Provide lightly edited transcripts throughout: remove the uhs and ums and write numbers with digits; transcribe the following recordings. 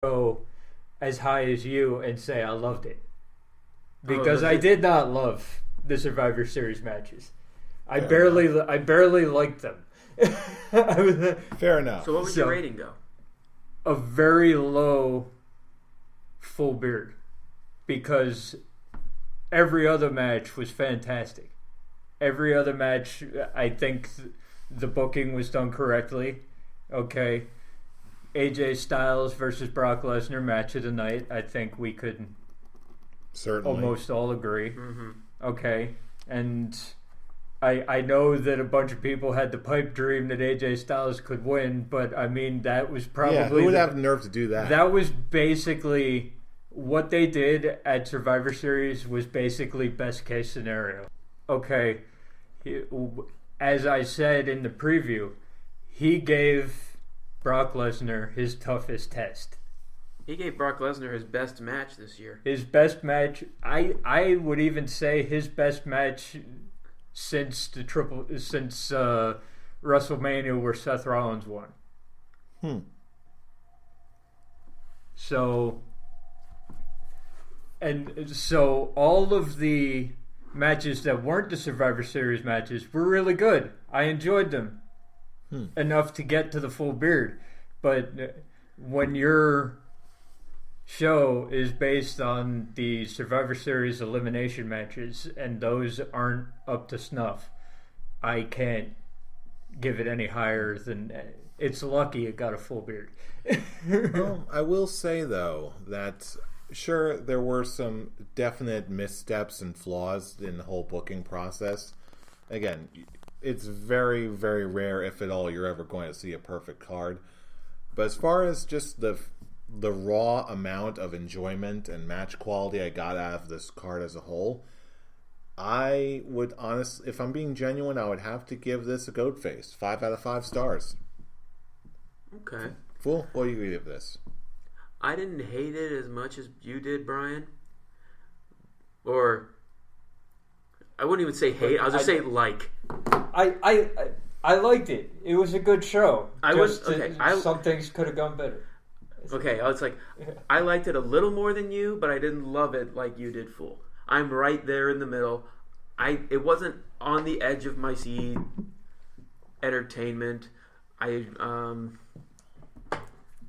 go as high as you and say I loved it Oh, because I legit. did not love the Survivor Series matches. I Fair barely liked them. I was Fair enough. So what would your rating go? a very low full beard because every other match was fantastic. Every other match, I think the booking was done correctly. Okay. AJ Styles versus Brock Lesnar match of the night. I think we could Certainly. almost all agree. Mm-hmm. Okay. And I know that a bunch of people had the pipe dream that AJ Styles could win, but I mean, that was probably... Yeah, who would have the nerve to do that? That was basically... What they did at Survivor Series was basically best case scenario. Okay. As I said in the preview, he gave Brock Lesnar his toughest test. He gave Brock Lesnar his best match this year. His best match, I would even say his best match since WrestleMania where Seth Rollins won. So all of the matches that weren't the Survivor Series matches were really good. I enjoyed them enough to get to the full beard. But when your show is based on the Survivor Series elimination matches and those aren't up to snuff, I can't give it any higher than... It's lucky it got a full beard. Well, I will say, though, that... Sure, there were some definite missteps and flaws in the whole booking process. Again, it's very, very rare, if at all, you're ever going to see a perfect card. But as far as just the raw amount of enjoyment and match quality I got out of this card as a whole, I would honestly, if I'm being genuine, I would have to give this a goat face. 5 out of 5 stars. Okay. Fool, what do you give this? I didn't hate it as much as you did, Brian. Or I wouldn't even say hate. I'll just say like. I liked it. It was a good show. Some things could have gone better. Okay, I was like, I liked it a little more than you, but I didn't love it like you did, Fool. I'm right there in the middle. It wasn't on the edge of my seat. Entertainment. And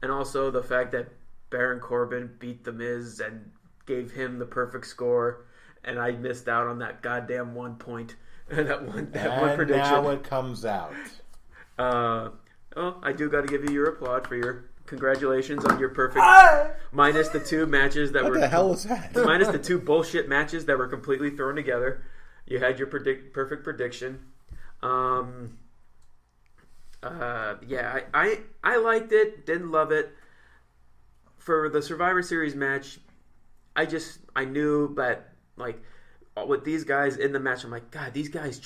also the fact that Baron Corbin beat The Miz and gave him the perfect score, and I missed out on that goddamn 1 point and that one prediction. Now it comes out. I do got to give you your applaud for your congratulations on your perfect minus the two matches that What were the hell was that? minus the two bullshit matches that were completely thrown together. You had your perfect prediction. I liked it. Didn't love it. For the Survivor Series match, I knew that, like, with these guys in the match, I'm like, God, these guys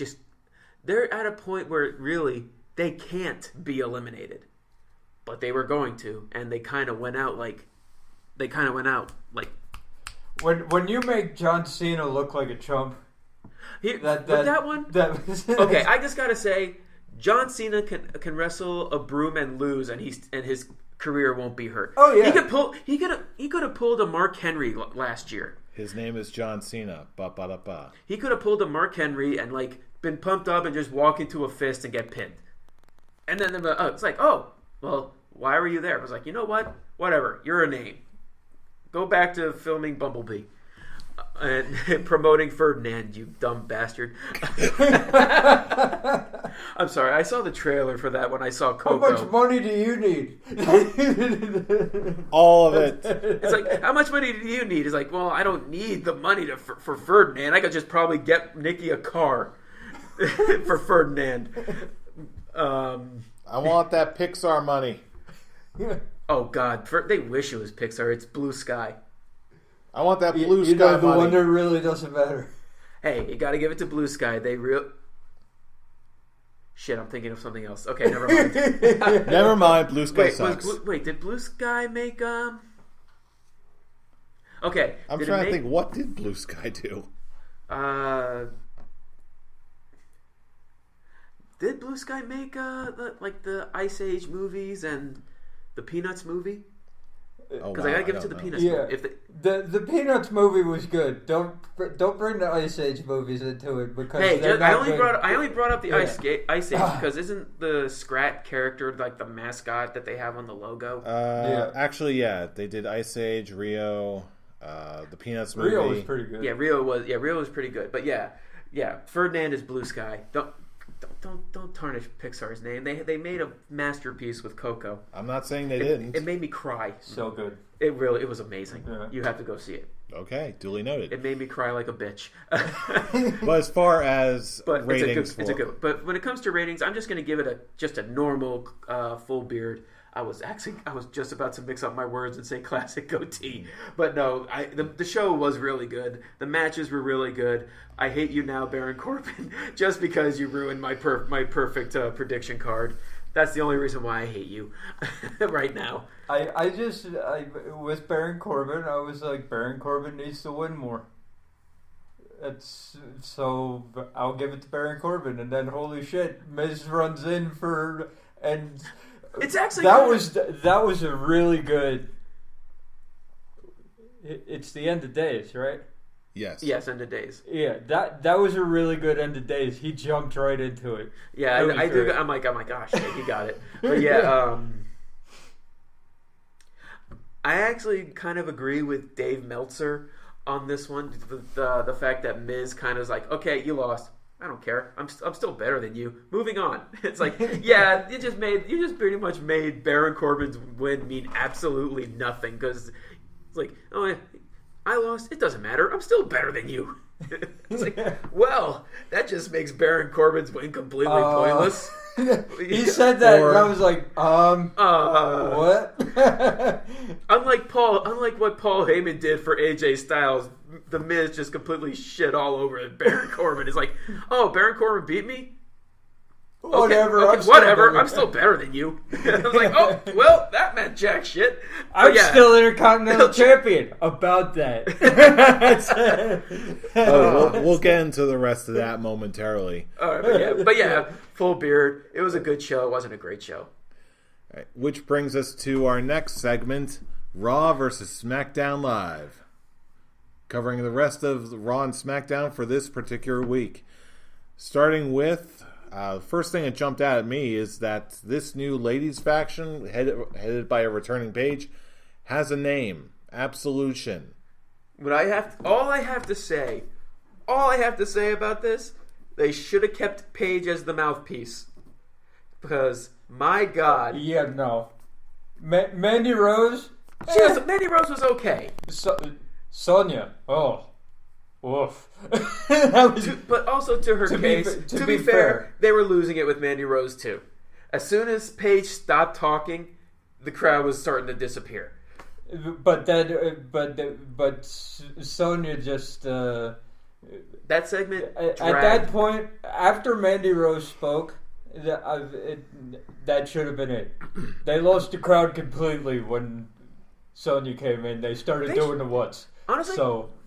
they're at a point where really they can't be eliminated. But they were going to, and they kind of went out like... When you make John Cena look like a chump... that one? Okay, I just gotta say, John Cena can wrestle a broom and lose, and his career won't be hurt. Oh yeah, he could have pulled a Mark Henry last year. His name is John Cena. Ba-ba-da-ba. He could have pulled a Mark Henry and been pumped up and just walk into a fist and get pinned. And then it's like, oh, well, why were you there? I was like, you know what? Whatever. You're a name. Go back to filming Bumblebee. And promoting Ferdinand, you dumb bastard. I'm sorry, I saw the trailer for that when I saw Coco. How much money do you need? All of it. It's like, how much money do you need? It's like, well, I don't need the money for Ferdinand. I could just probably get Nikki a car for Ferdinand. I want that Pixar money. Oh, God. They wish it was Pixar. It's Blue Sky. I want that Blue Sky the money. one that really doesn't matter. Hey, you got to give it to Blue Sky. Shit, I'm thinking of something else. Okay, never mind. Never mind. Blue Sky sucks. Did Blue Sky make Okay, I'm trying to think. What did Blue Sky do? Did Blue Sky make the Ice Age movies and the Peanuts movie? Because I gotta give it to the Peanuts. Yeah, if the Peanuts movie was good. Don't bring the Ice Age movies into it because I only brought up the Ice Age because isn't the Scrat character like the mascot that they have on the logo? Actually, they did Ice Age, Rio, the Peanuts movie. Rio was pretty good. Yeah, Rio was pretty good. But yeah, Ferdinand is Blue Sky. Don't tarnish Pixar's name. They made a masterpiece with Coco. I'm not saying they didn't. It made me cry. So good. It was amazing. Yeah. You have to go see it. Okay, duly noted. It made me cry like a bitch. But as far as ratings, it's a good. But when it comes to ratings, I'm just going to give it just a normal full beard. I was just about to mix up my words and say classic goatee, but no. The show was really good. The matches were really good. I hate you now, Baron Corbin, just because you ruined my perfect prediction card. That's the only reason why I hate you right now. I with Baron Corbin, I was like, Baron Corbin needs to win more. So I'll give it to Baron Corbin, and then holy shit, Miz runs in and. It's actually that was a really good. It's the end of days, right? Yes. Yes, end of days. Yeah, that was a really good end of days. He jumped right into it. Yeah, I do. I'm like, gosh, he got it. But yeah, I actually kind of agree with Dave Meltzer on this one. The fact that Miz kind of is like, okay, you lost. I don't care. I'm still better than you. Moving on. It's like, yeah, you just pretty much made Baron Corbin's win mean absolutely nothing because it's like, oh, yeah, I lost. It doesn't matter. I'm still better than you. It's like, well, that just makes Baron Corbin's win completely pointless. He said that, and I was like, what? Unlike what Paul Heyman did for AJ Styles, The Miz just completely shit all over Baron Corbin. It's like, oh, Baron Corbin beat me? Whatever. I'm still better than you. I was like, oh, well, that meant jack shit. I'm still Intercontinental Champion. About that. We'll get into the rest of that momentarily. But yeah, full beard. It was a good show. It wasn't a great show. All right, which brings us to our next segment, Raw versus SmackDown Live. Covering the rest of Raw and SmackDown for this particular week. Starting with... the first thing that jumped out at me is that this new ladies faction, headed by a returning Paige, has a name: Absolution. All I have to say about this, they should have kept Paige as the mouthpiece, because my God, yeah, no, Mandy Rose. Mandy Rose was okay. Sonya, oh. Woof. But also to her case, to be fair, they were losing it with Mandy Rose too. As soon as Paige stopped talking, the crowd was starting to disappear. But Sonya just that segment at that point after Mandy Rose spoke, that should have been it. They lost the crowd completely when Sonya came in. They started doing the what's. Honestly,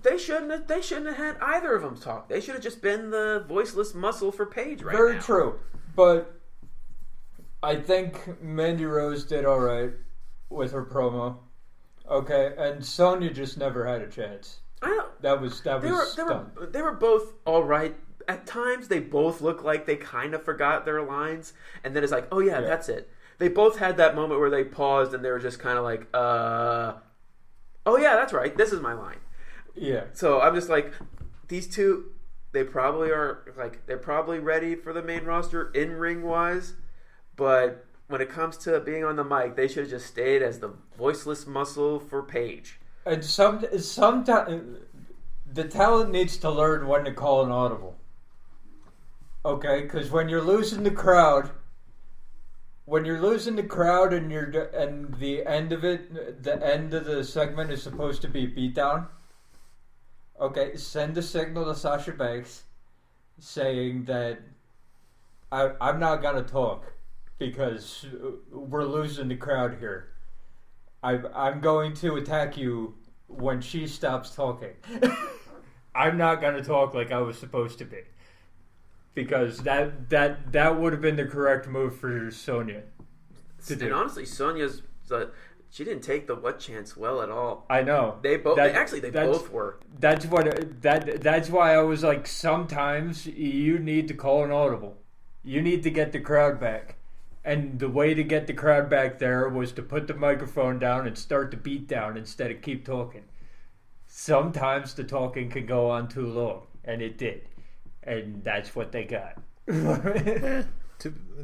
they shouldn't have had either of them talk. They should have just been the voiceless muscle for Paige right now. Very true. But I think Mandy Rose did all right with her promo. Okay, and Sonya just never had a chance. I know. They were both all right. At times, they both looked like they kind of forgot their lines, and then it's like, oh yeah, that's it. They both had that moment where they paused and they were just kind of like, oh yeah, that's right. This is my line. Yeah. So I'm just like, these two, they're probably ready for the main roster in ring wise, but when it comes to being on the mic, they should have just stayed as the voiceless muscle for Paige. And sometimes the talent needs to learn when to call an audible. Okay, because when you're losing the crowd. When you're losing the crowd and the end of it, the end of the segment is supposed to be a beatdown. Okay, send a signal to Sasha Banks saying that I'm not gonna talk because we're losing the crowd here. I'm going to attack you when she stops talking. I'm not gonna talk like I was supposed to be. Because that would have been the correct move for Sonya to do. And honestly, Sonya's She didn't take the what chance well at all. I know. They both both were. That's why I was like, sometimes you need to call an audible. You need to get the crowd back. And the way to get the crowd back there was to put the microphone down and start the beat down instead of keep talking. Sometimes the talking can go on too long, and it did. And that's what they got. Then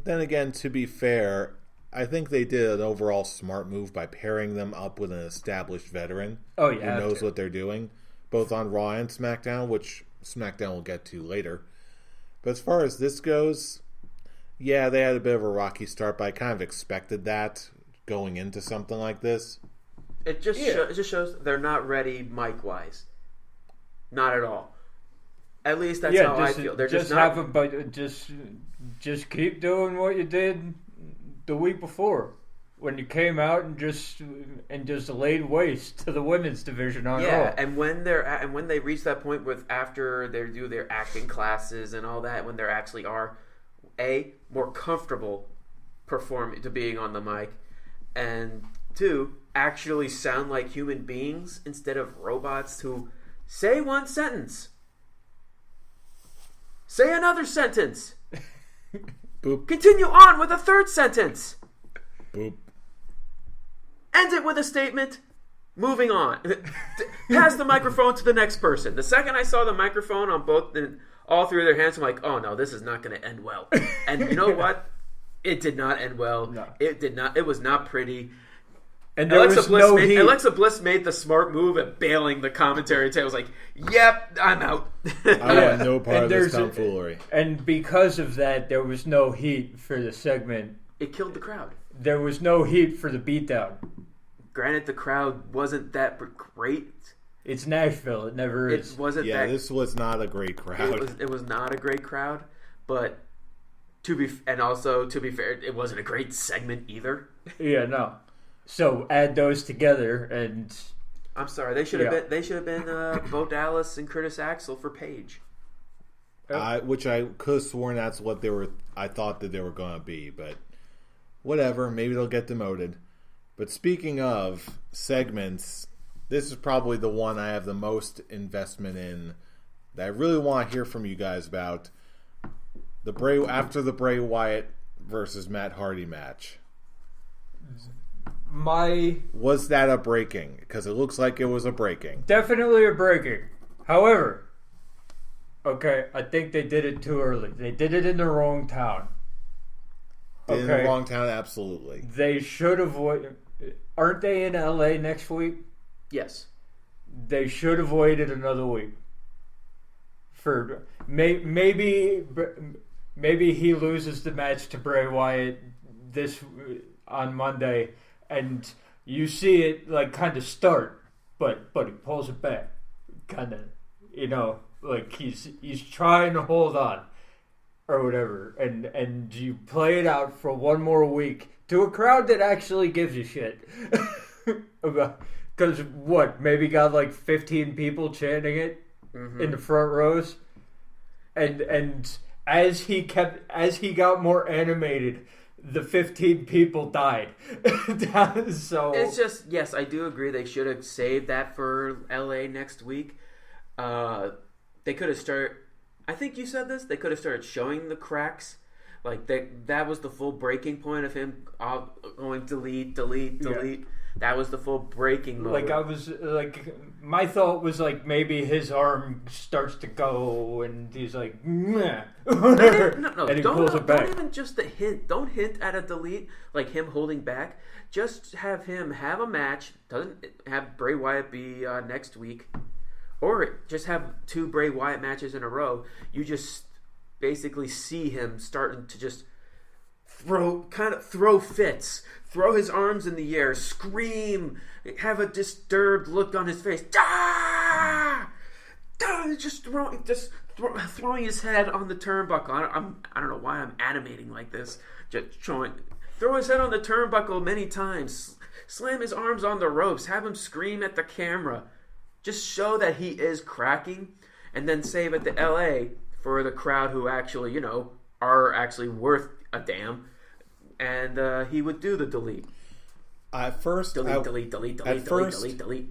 again, to be fair, I think they did an overall smart move by pairing them up with an established veteran who knows what they're doing, both on Raw and SmackDown, which SmackDown will get to later. But as far as this goes, yeah, they had a bit of a rocky start, but I kind of expected that going into something like this. It just shows they're not ready mic-wise. Not at all. At least that's how I feel. They're just not... just keep doing what you did the week before, when you came out and just laid waste to the women's division on Raw. Yeah, and when they reach that point with after they do their acting classes and all that, when they actually are more comfortable performing to being on the mic, and 2, actually sound like human beings instead of robots who say one sentence, say another sentence. Boop. Continue on with a third sentence. Boop. End it with a statement. Moving on. Pass the microphone to the next person. The second I saw the microphone on all 3 of their hands, I'm like, oh no, this is not going to end well. And you know what? It did not end well. No. It did not. It was not pretty. And Alexa Bliss made the smart move at bailing the commentary table. I was like, yep, I'm out. I want no part of this tomfoolery. And because of that, there was no heat for the segment. It killed the crowd. There was no heat for the beatdown. Granted, the crowd wasn't that great. It's Nashville. It never is. It wasn't. Yeah, this was not a great crowd. It was not a great crowd, but to be fair, it wasn't a great segment either. Yeah, no. So add those together, and I'm sorry, they should have been Bo Dallas and Curtis Axel for Paige. Which I could have sworn that's what they were. I thought that they were going to be, but whatever. Maybe they'll get demoted. But speaking of segments, this is probably the one I have the most investment in that I really want to hear from you guys about. After the Bray Wyatt versus Matt Hardy match. Was that a breaking? Because it looks like it was a breaking. Definitely a breaking. However, okay, I think they did it too early. They did it in the wrong town. In the wrong town, absolutely. They should avoid. Aren't they in LA next week? Yes. They should have waited another week. For maybe he loses the match to Bray Wyatt on Monday, and you see it like kind of start, but he pulls it back, kind of, like he's trying to hold on or whatever, and you play it out for one more week to a crowd that actually gives a shit. Because maybe got like 15 people chanting it in the front rows, and as he got more animated, the 15 people died. So it's just, yes, I do agree they should have saved that for LA next week. They could have started, I think you said this, they could have started showing the cracks. Like that was the full breaking point of him going delete. Yeah. That was the full breaking moment. Like I was like, my thought was like maybe his arm starts to go and he's like, meh. No, and he pulls it back. Don't even just a hint. Don't hint at a delete like him holding back. Just have him have a match. Doesn't have Bray Wyatt be next week, or just have 2 Bray Wyatt matches in a row. You just basically see him starting to just throw fits, throw his arms in the air, scream, have a disturbed look on his face, just throwing his head on the turnbuckle. I don't know why I'm animating like this. Just throw his head on the turnbuckle many times, slam his arms on the ropes, have him scream at the camera, just show that he is cracking, and then save it to LA for the crowd who actually, are actually worth a damn. And he would do the delete. At first, delete, I, delete, delete, at delete, delete, first, delete, delete.